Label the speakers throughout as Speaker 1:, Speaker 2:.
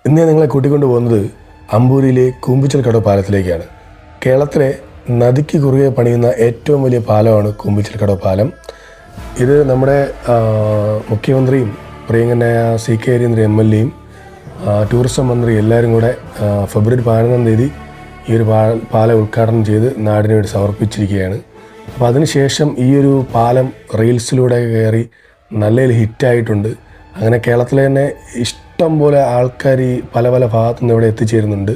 Speaker 1: ഇന്ന് ഞാൻ നിങ്ങളെ കൂട്ടിക്കൊണ്ടു പോകുന്നത് അമ്പൂരിയിലെ കൂമ്പിച്ചൽക്കടവ് പാലത്തിലേക്കാണ്. കേരളത്തിലെ നദിക്ക് കുറുകെ പണിയുന്ന ഏറ്റവും വലിയ പാലമാണ് കൂമ്പിച്ചൽക്കടവ് പാലം. ഇത് നമ്മുടെ മുഖ്യമന്ത്രിയും പ്രിയങ്കരനായ CK ഹരീന്ദ്രൻ MLA യും ടൂറിസം മന്ത്രി എല്ലാവരും കൂടെ ഫെബ്രുവരി 11-ാം തീയതി ഈ ഒരു പാലം ഉദ്ഘാടനം ചെയ്ത് നാടിന് വേണ്ടി സമർപ്പിച്ചിരിക്കുകയാണ്. അപ്പോൾ അതിനുശേഷം ഈ ഒരു പാലം റീൽസിലൂടെ കയറി നല്ല ഹിറ്റായിട്ടുണ്ട്. അങ്ങനെ കേരളത്തിലെ തന്നെ ഇഷ്ടം പോലെ ആൾക്കാർ ഈ പല ഭാഗത്തുനിന്ന് ഇവിടെ എത്തിച്ചേരുന്നുണ്ട്.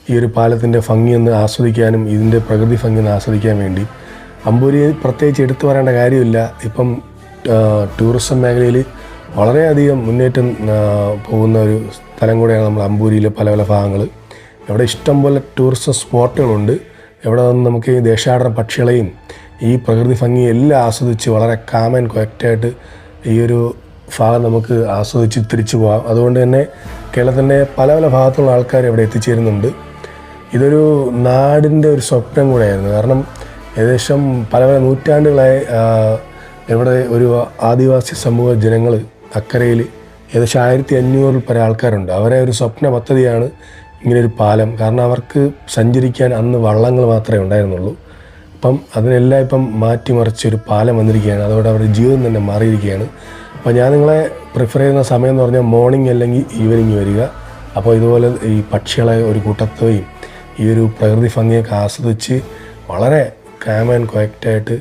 Speaker 1: ഈ ഒരു പാലത്തിൻ്റെ ഭംഗിയൊന്ന് ആസ്വദിക്കാനും ഇതിൻ്റെ പ്രകൃതി ഭംഗിയൊന്ന് ആസ്വദിക്കാൻ വേണ്ടി. അമ്പൂരി പ്രത്യേകിച്ച് എടുത്തു പറയേണ്ട കാര്യമില്ല. ഇപ്പം ടൂറിസം മേഖലയിൽ വളരെയധികം മുന്നേറ്റം പോകുന്ന ഒരു സ്ഥലം കൂടെയാണ് നമ്മൾ അമ്പൂരിയിലെ പല ഭാഗങ്ങൾ. ഇവിടെ ഇഷ്ടം പോലെ ടൂറിസം സ്പോട്ടുകളുണ്ട്. ഇവിടെ നിന്ന് നമുക്ക് ഈ ദേശാടന പക്ഷികളെയും ഈ പ്രകൃതി ഭംഗിയും എല്ലാം ആസ്വദിച്ച് വളരെ കാം ആൻഡ് ക്വയറ്റായിട്ട് ഈ ഒരു ഭാഗം നമുക്ക് ആസ്വദിച്ച് തിരിച്ചു പോകാം. അതുകൊണ്ട് തന്നെ കേരളത്തിൻ്റെ പല ഭാഗത്തുള്ള ആൾക്കാർ ഇവിടെ എത്തിച്ചേരുന്നുണ്ട്. ഇതൊരു നാടിൻ്റെ ഒരു സ്വപ്നം കൂടെയായിരുന്നു. കാരണം ഏകദേശം പല നൂറ്റാണ്ടുകളായി ഇവിടെ ഒരു ആദിവാസി സമൂഹ ജനങ്ങൾ അക്കരയിൽ ഏകദേശം 1500 പല ആൾക്കാരുണ്ട്. അവരെ ഒരു സ്വപ്ന പദ്ധതിയാണ് ഇങ്ങനൊരു പാലം. കാരണം അവർക്ക് സഞ്ചരിക്കാൻ അന്ന് വള്ളങ്ങൾ മാത്രമേ ഉണ്ടായിരുന്നുള്ളൂ. അപ്പം അതിനെല്ലാം ഇപ്പം മാറ്റിമറിച്ചൊരു പാലം വന്നിരിക്കുകയാണ്. അതോടെ അവരുടെ ജീവിതം തന്നെ മാറിയിരിക്കുകയാണ്. അപ്പോൾ ഞാൻ നിങ്ങളെ പ്രിഫർ ചെയ്യുന്ന സമയം എന്ന് പറഞ്ഞാൽ മോർണിംഗ് അല്ലെങ്കിൽ ഈവനിങ് വരിക. അപ്പോൾ ഇതുപോലെ ഈ പക്ഷികളെ ഒരു കൂട്ടത്തെയും ഈ ഒരു പ്രകൃതി ഭംഗിയൊക്കെ ആസ്വദിച്ച് വളരെ കാം ആൻഡ് ക്വയറ്റായിട്ട്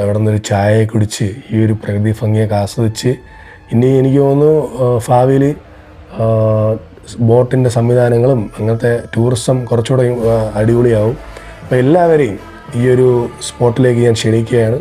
Speaker 1: ഇവിടെ നിന്നൊരു ചായ കുടിച്ച് ഈ ഒരു പ്രകൃതി ഭംഗിയൊക്കെ ആസ്വദിച്ച് ഇനി എനിക്ക് തോന്നുന്നു ഭാവിയിൽ ബോട്ടിൻ്റെ സംവിധാനങ്ങളും അങ്ങനത്തെ ടൂറിസം കുറച്ചുകൂടെ അടിപൊളിയാവും. അപ്പോൾ എല്ലാവരെയും ഈ ഒരു സ്പോട്ടിലേക്ക് ഞാൻ ക്ഷണിക്കുകയാണ്.